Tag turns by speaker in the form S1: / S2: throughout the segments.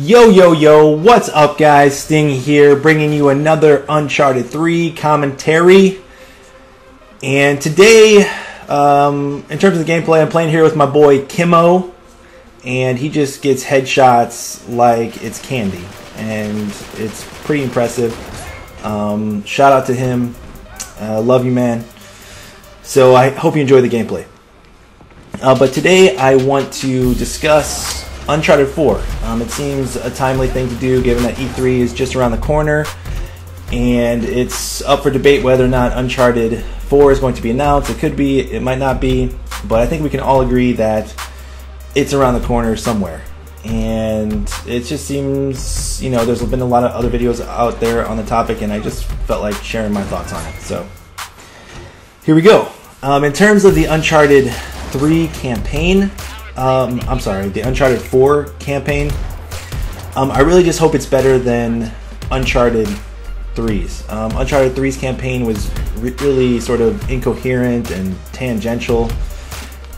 S1: Yo, yo, yo, what's up, guys? Sting here, bringing you another Uncharted 3 commentary. And today, in terms of the gameplay, I'm playing here with my boy Kimmo. And he just gets headshots like it's candy. And it's pretty impressive. Shout out to him. Love you, man. So I hope you enjoy the gameplay. But today I want to discuss Uncharted 4. It seems a timely thing to do given that E3 is just around the corner, and it's up for debate whether or not Uncharted 4 is going to be announced. It could be, it might not be, but I think we can all agree that it's around the corner somewhere. And it just seems, you know, there's been a lot of other videos out there on the topic, and I just felt like sharing my thoughts on it. So here we go. In terms of the Uncharted 3 campaign, the Uncharted 4 campaign, I really just hope it's better than Uncharted 3's. Uncharted 3's campaign was really sort of incoherent and tangential,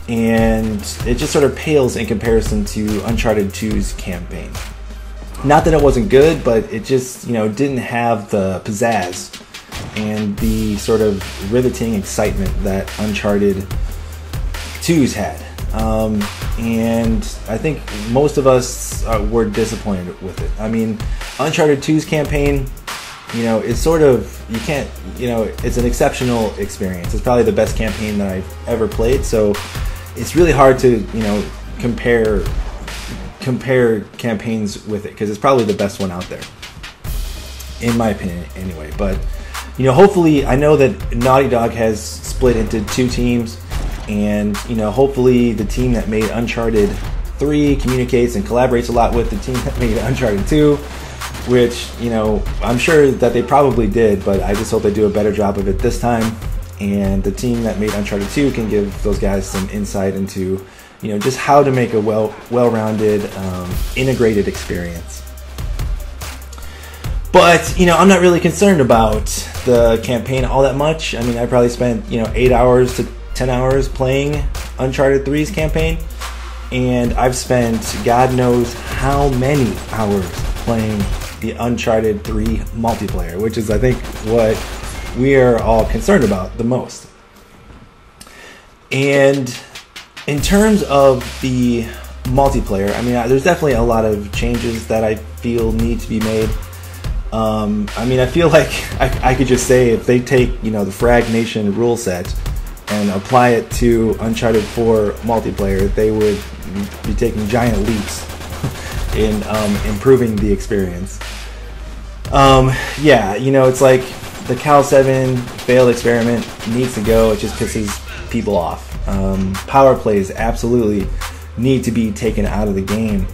S1: and it just sort of pales in comparison to Uncharted 2's campaign. Not that it wasn't good, but it just, you know, didn't have the pizzazz and the sort of riveting excitement that Uncharted 2's had. And I think most of us were disappointed with it. I mean, Uncharted 2's campaign, you know, it's sort of, you can't, you know, it's an exceptional experience. It's probably the best campaign that I've ever played, so it's really hard to, you know, compare campaigns with it, because it's probably the best one out there, in my opinion anyway. But, you know, hopefully, I know that Naughty Dog has split into two teams, and, you know, hopefully the team that made Uncharted 3 communicates and collaborates a lot with the team that made Uncharted 2, which, you know, I'm sure that they probably did, but I just hope they do a better job of it this time. And the team that made Uncharted 2 can give those guys some insight into, you know, just how to make a well-rounded, integrated experience. But, you know, I'm not really concerned about the campaign all that much. I mean, I probably spent, you know, 8 hours to 10 hours playing Uncharted 3's campaign, and I've spent God knows how many hours playing the Uncharted 3 multiplayer, which is, I think, what we are all concerned about the most. And in terms of the multiplayer, I mean, there's definitely a lot of changes that I feel need to be made. I mean, I feel like I could just say, if they take, you know, the Frag Nation rule set and apply it to Uncharted 4 multiplayer, they would be taking giant leaps in improving the experience. Yeah, you know, it's like the Cal 7 failed experiment needs to go. It just pisses people off. Power plays absolutely need to be taken out of the game.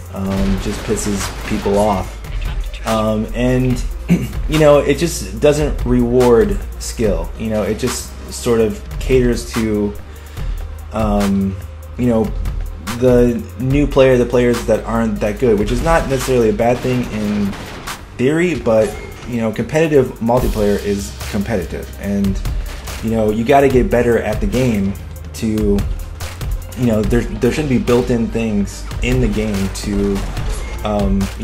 S1: Just pisses people off. And, you know, it just doesn't reward skill. You know, it just sort of caters to, you know, the new player, the players that aren't that good, which is not necessarily a bad thing in theory, but, you know, competitive multiplayer is competitive, and, you know, you got to get better at the game to, you know, there should be built-in things in the game to,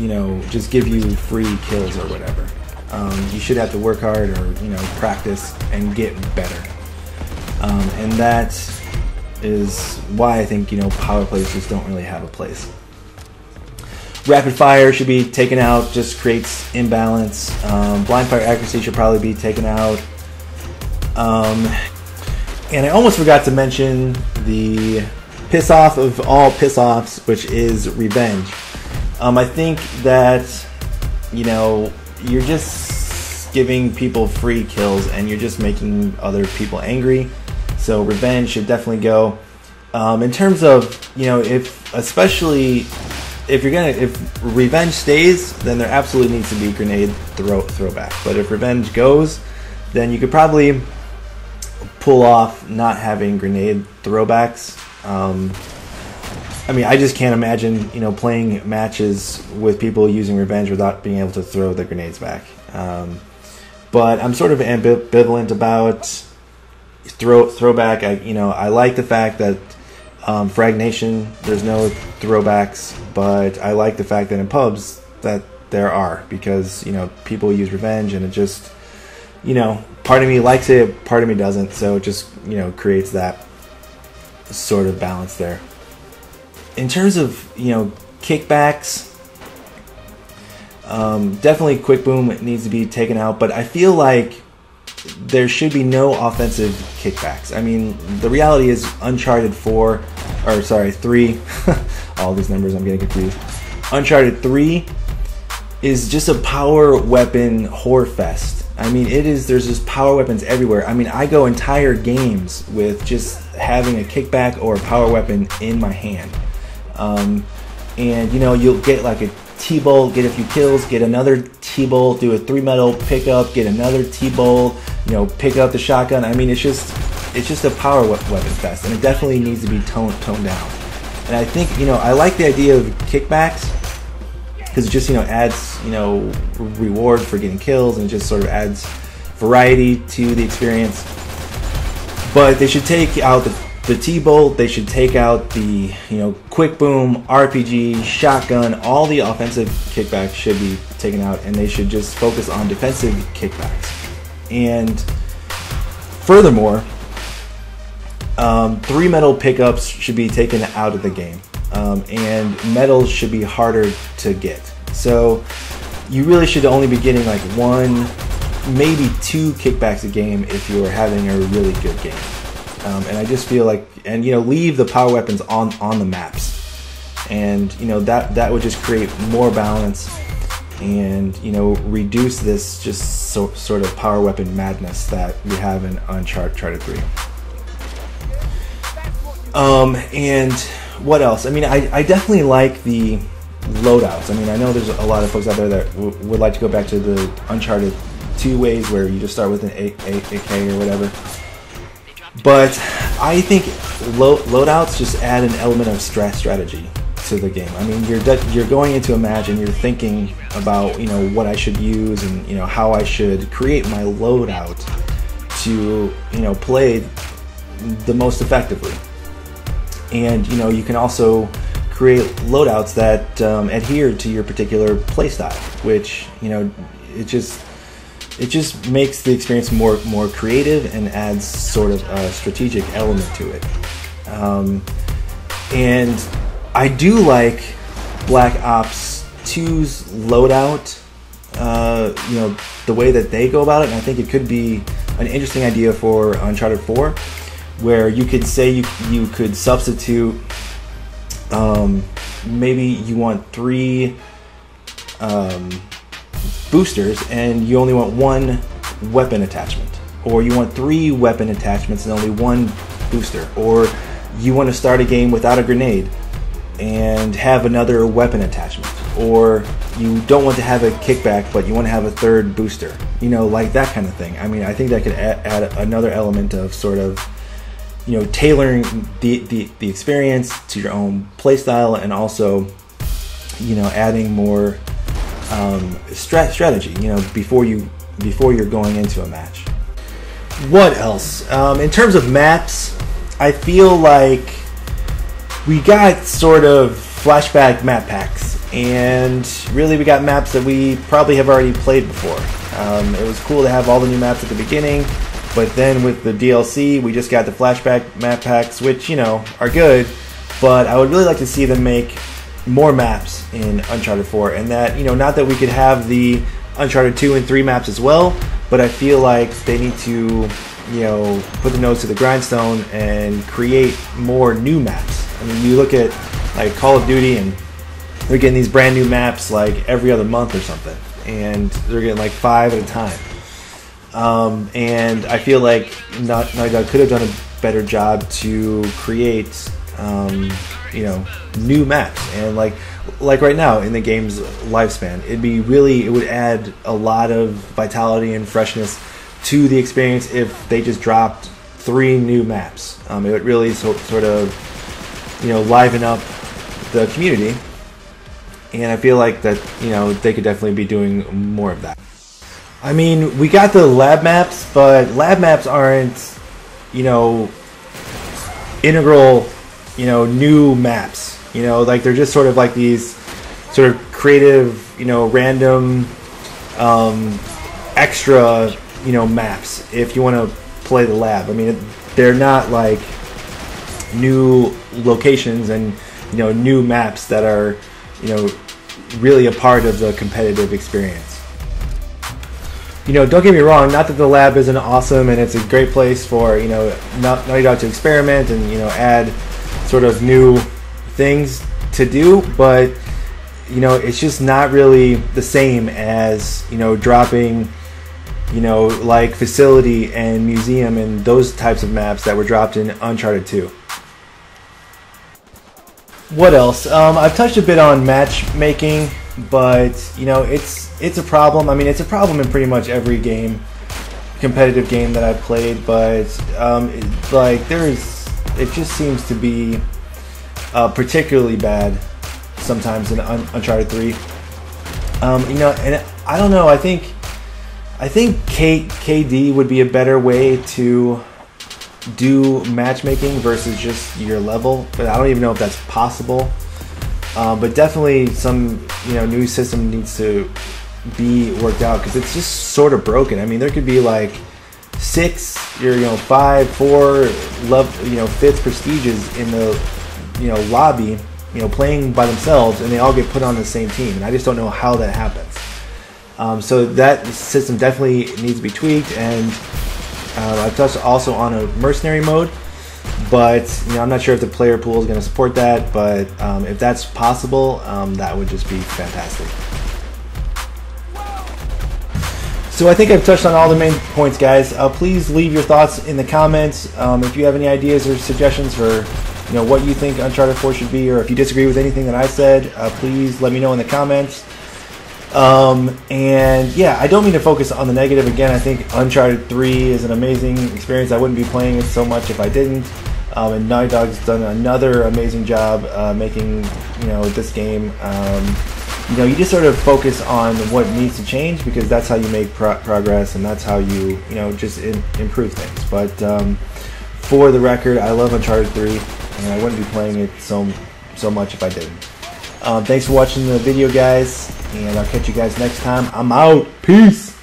S1: you know, just give you free kills or whatever. You should have to work hard, or, you know, practice and get better. And that is why I think, you know, power plays just don't really have a place. Rapid fire should be taken out, just creates imbalance. Blind fire accuracy should probably be taken out. And I almost forgot to mention the piss off of all piss offs, which is revenge. I think that, you know, you're just giving people free kills and you're just making other people angry. So revenge should definitely go. In terms of, you know, especially if revenge stays, then there absolutely needs to be grenade throwback. But if revenge goes, then you could probably pull off not having grenade throwbacks. I mean, I just can't imagine, you know, playing matches with people using revenge without being able to throw the grenades back. But I'm sort of ambivalent about throwback. I like the fact that Frag Nation, there's no throwbacks, but I like the fact that in pubs that there are, because people use revenge, and it just part of me likes it, part of me doesn't. So it just creates that sort of balance there. In terms of kickbacks, definitely quick boom needs to be taken out, but I feel like there should be no offensive kickbacks. I mean, the reality is Uncharted 3, all these numbers, I'm getting confused. Uncharted 3 is just a power weapon whore fest. I mean, there's just power weapons everywhere. I mean, I go entire games with just having a kickback or a power weapon in my hand. And you'll get like a T-bolt, get a few kills, get another T-bolt, do a 3 metal pickup, get another T-bolt, pick up the shotgun. I mean, it's just a power weapon fest, and it definitely needs to be toned down. And I think I like the idea of kickbacks, because it just adds reward for getting kills, and it just sort of adds variety to the experience. But they should take out the T-bolt, they should take out the quick boom, RPG, shotgun. All the offensive kickbacks should be taken out, and they should just focus on defensive kickbacks. And furthermore, 3 metal pickups should be taken out of the game, and medals should be harder to get. So you really should only be getting like 1, maybe 2 kickbacks a game if you're having a really good game. And I just feel like, and leave the power weapons on the maps, and that would just create more balance, and reduce this just sort of power weapon madness that we have in Uncharted 3. And what else? I mean, I definitely like the loadouts. I mean, I know there's a lot of folks out there that would like to go back to the Uncharted 2 ways, where you just start with an AK or whatever. But I think loadouts just add an element of strategy to the game. I mean, you're going into a match and you're thinking about what I should use, and how I should create my loadout to play the most effectively. And you can also create loadouts that adhere to your particular playstyle, which it just makes the experience more creative and adds sort of a strategic element to it. And I do like Black Ops 2's loadout, the way that they go about it, and I think it could be an interesting idea for Uncharted 4, where you could say you could substitute, maybe you want 3 boosters and you only want 1 weapon attachment, or you want 3 weapon attachments and only 1 booster, or you want to start a game without a grenade and have another weapon attachment, or you don't want to have a kickback but you want to have a 3rd booster, like that kind of thing. I mean, I think that could add another element of sort of tailoring the experience to your own playstyle, and also adding more strategy before you're going into a match. What else? In terms of maps, I feel like we got sort of flashback map packs, and really we got maps that we probably have already played before. It was cool to have all the new maps at the beginning, but then with the DLC we just got the flashback map packs, which are good, but I would really like to see them make more maps in Uncharted 4, and that not that we could have the Uncharted 2 and 3 maps as well, but I feel like they need to put the nose to the grindstone and create more new maps. I mean, you look at like Call of Duty, and they're getting these brand new maps like every other month or something, and they're getting like 5 at a time. And I feel like Naughty Dog could have done a better job to create new maps, and like right now in the game's lifespan, it would add a lot of vitality and freshness to the experience if they just dropped 3 new maps. It would really sort of liven up the community, and I feel like that they could definitely be doing more of that. I mean, we got the lab maps, but lab maps aren't integral new maps. Like they're just sort of like these sort of creative, random, extra, maps if you want to play the lab. I mean, they're not like new locations and new maps that are really a part of the competitive experience. Don't get me wrong, not that the lab isn't awesome and it's a great place for Naughty Dog to experiment and add sort of new things to do, but it's just not really the same as dropping like facility and museum and those types of maps that were dropped in Uncharted 2. What else? I've touched a bit on matchmaking, but it's a problem. I mean, it's a problem in pretty much every competitive game that I've played. But it just seems to be particularly bad sometimes in Uncharted 3. And I don't know. I think KD would be a better way to do matchmaking versus just your level, but I don't even know if that's possible. But definitely some new system needs to be worked out because it's just sort of broken. I mean, there could be like 6 or 5, 4 fifth prestiges in the lobby, playing by themselves, and they all get put on the same team, and I just don't know how that happens. So that system definitely needs to be tweaked, and I've touched also on a mercenary mode, but I'm not sure if the player pool is going to support that, but if that's possible, that would just be fantastic. So I think I've touched on all the main points, guys. Please leave your thoughts in the comments. If you have any ideas or suggestions for what you think Uncharted 4 should be, or if you disagree with anything that I said, please let me know in the comments. And yeah, I don't mean to focus on the negative. Again, I think Uncharted 3 is an amazing experience. I wouldn't be playing it so much if I didn't. And Naughty Dog's done another amazing job making this game. You just sort of focus on what needs to change, because that's how you make progress, and that's how you just improve things. But for the record, I love Uncharted 3, and I wouldn't be playing it so much if I didn't. Thanks for watching the video, guys, and I'll catch you guys next time. I'm out. Peace.